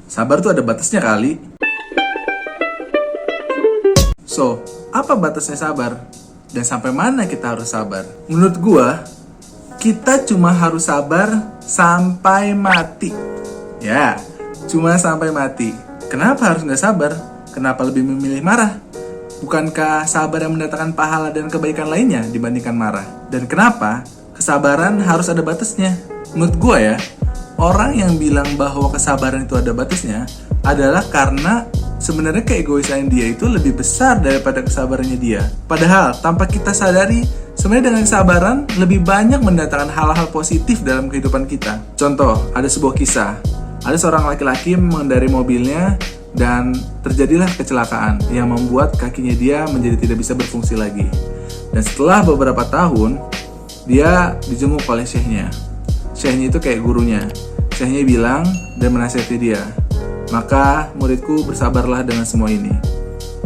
Sabar tuh ada batasnya kali. So, apa batasnya sabar? Dan sampai mana kita harus sabar? Menurut gua, kita cuma harus sabar sampai mati. Ya, cuma sampai mati. Kenapa harus nggak sabar? Kenapa lebih memilih marah? Bukankah sabar yang mendatangkan pahala dan kebaikan lainnya dibandingkan marah? Dan kenapa kesabaran harus ada batasnya? Menurut gue ya, orang yang bilang bahwa kesabaran itu ada batasnya adalah karena sebenarnya keegoisan dia itu lebih besar daripada kesabarannya dia. Padahal tanpa kita sadari, sebenarnya dengan kesabaran lebih banyak mendatangkan hal-hal positif dalam kehidupan kita. Contoh, ada sebuah kisah. Ada seorang laki-laki mengendarai mobilnya dan terjadilah kecelakaan yang membuat kakinya dia menjadi tidak bisa berfungsi lagi. Dan setelah beberapa tahun, dia dijenguk oleh syekhnya. Syekhnya itu kayak gurunya. Syekhnya bilang dan menasihati dia, "Maka muridku bersabarlah dengan semua ini."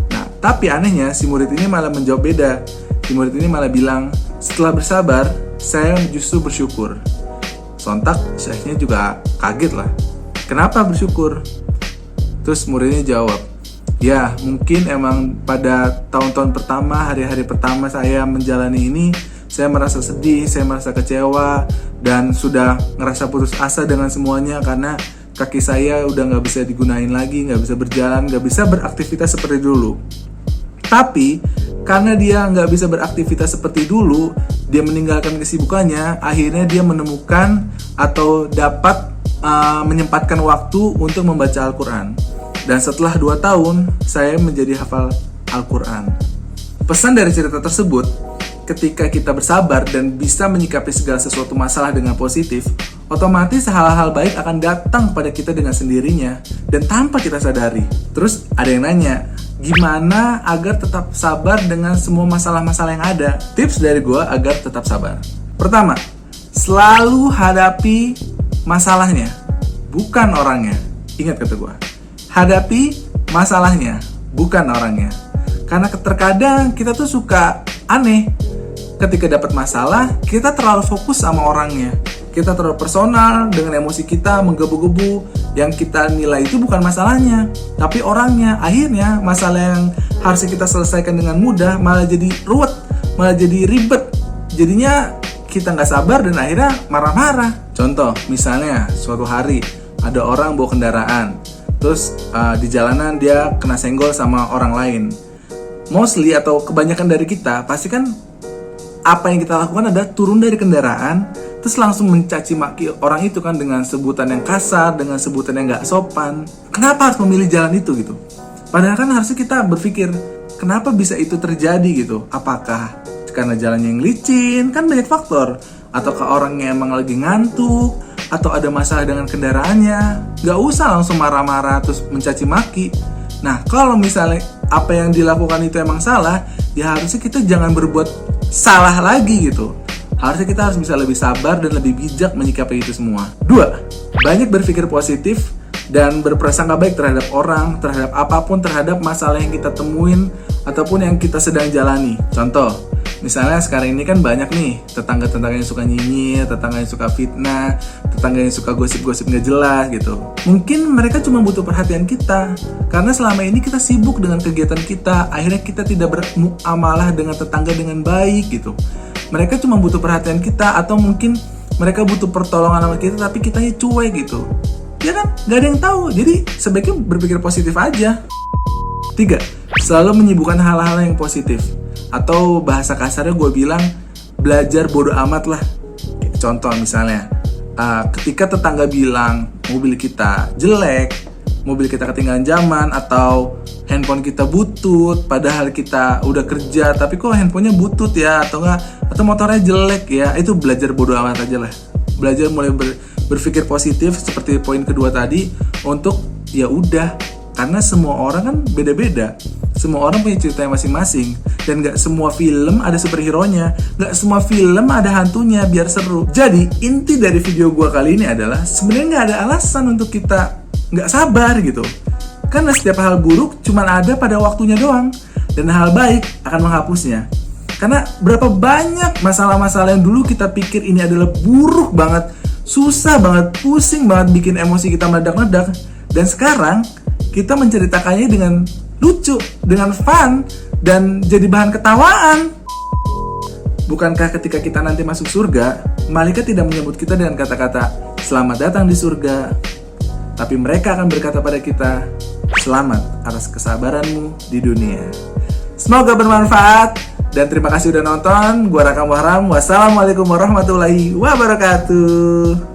Nah, tapi anehnya si murid ini malah menjawab beda. Si murid ini malah bilang, "Setelah bersabar, saya justru bersyukur." Sontak syekhnya juga kaget lah. "Kenapa bersyukur?" Terus muridnya jawab, "Ya, mungkin emang pada tahun-tahun pertama, hari-hari pertama saya menjalani ini, saya merasa sedih, saya merasa kecewa, dan sudah ngerasa putus asa dengan semuanya karena kaki saya udah nggak bisa digunain lagi, nggak bisa berjalan, nggak bisa beraktivitas seperti dulu. Tapi karena dia nggak bisa beraktivitas seperti dulu, dia meninggalkan kesibukannya, akhirnya dia menemukan atau dapat menyempatkan waktu untuk membaca Al-Quran. Dan setelah 2 tahun, saya menjadi hafal Al-Quran." Pesan dari cerita tersebut, ketika kita bersabar dan bisa menyikapi segala sesuatu masalah dengan positif, otomatis hal-hal baik akan datang pada kita dengan sendirinya dan tanpa kita sadari. Terus ada yang nanya, gimana agar tetap sabar dengan semua masalah-masalah yang ada? Tips dari gue agar tetap sabar. Pertama, selalu hadapi masalahnya, bukan orangnya. Ingat kata gue, hadapi masalahnya, bukan orangnya. Karena terkadang kita tuh suka aneh. Ketika dapat masalah, kita terlalu fokus sama orangnya. Kita terlalu personal dengan emosi kita menggebu-gebu. Yang kita nilai itu bukan masalahnya, tapi orangnya. Akhirnya masalah yang harusnya kita selesaikan dengan mudah malah jadi ruwet, malah jadi ribet. Jadinya kita nggak sabar dan akhirnya marah-marah. Contoh, misalnya suatu hari ada orang bawa kendaraan, terus di jalanan dia kena senggol sama orang lain. Mostly atau kebanyakan dari kita pasti kan apa yang kita lakukan adalah turun dari kendaraan, terus langsung mencaci maki orang itu kan dengan sebutan yang kasar, dengan sebutan yang nggak sopan. Kenapa harus memilih jalan itu gitu? Padahal kan harusnya kita berpikir, kenapa bisa itu terjadi gitu? Apakah karena jalannya yang licin? Kan banyak faktor. Ataukah orangnya emang lagi ngantuk? Atau ada masalah dengan kendaraannya? Nggak usah langsung marah-marah terus mencaci maki. Nah, kalau misalnya apa yang dilakukan itu emang salah, ya harusnya kita jangan berbuat salah lagi gitu. Harusnya kita harus bisa lebih sabar dan lebih bijak menyikapi itu semua. 2, banyak berpikir positif dan berprasangka baik terhadap orang, terhadap apapun, terhadap masalah yang kita temuin ataupun yang kita sedang jalani. Contoh, misalnya sekarang ini kan banyak nih tetangga-tetangga yang suka nyinyir, tetangga yang suka fitnah, tetangga yang suka gosip-gosip nggak jelas gitu. Mungkin mereka cuma butuh perhatian kita, karena selama ini kita sibuk dengan kegiatan kita, akhirnya kita tidak bermuamalah dengan tetangga dengan baik gitu. Mereka cuma butuh perhatian kita, atau mungkin mereka butuh pertolongan sama kita, tapi kitanya cuek gitu. Ya kan, nggak ada yang tahu. Jadi sebaiknya berpikir positif aja. 3, selalu menyibukkan hal-hal yang positif. Atau bahasa kasarnya gue bilang, belajar bodo amat lah. Contoh misalnya, ketika tetangga bilang mobil kita jelek, mobil kita ketinggalan zaman, atau handphone kita butut, padahal kita udah kerja tapi kok handphonenya butut ya, atau motornya jelek ya, itu belajar bodo amat aja lah. Belajar mulai berpikir positif seperti poin kedua tadi, untuk ya udah, karena semua orang kan beda-beda. Semua orang punya ceritanya masing-masing. Dan gak semua film ada superhero-nya, gak semua film ada hantunya biar seru. Jadi inti dari video gue kali ini adalah, sebenarnya gak ada alasan untuk kita gak sabar gitu. Karena setiap hal buruk cuma ada pada waktunya doang, dan hal baik akan menghapusnya. Karena berapa banyak masalah-masalah yang dulu kita pikir ini adalah buruk banget, susah banget, pusing banget, bikin emosi kita meledak-ledak. Dan sekarang kita menceritakannya dengan lucu, dengan fun, dan jadi bahan ketawaan. Bukankah ketika kita nanti masuk surga, malaikat tidak menyebut kita dengan kata-kata selamat datang di surga, tapi mereka akan berkata pada kita, selamat atas kesabaranmu di dunia. Semoga bermanfaat, dan terima kasih udah nonton. Gua Raka Muharram. Wassalamualaikum warahmatullahi wabarakatuh.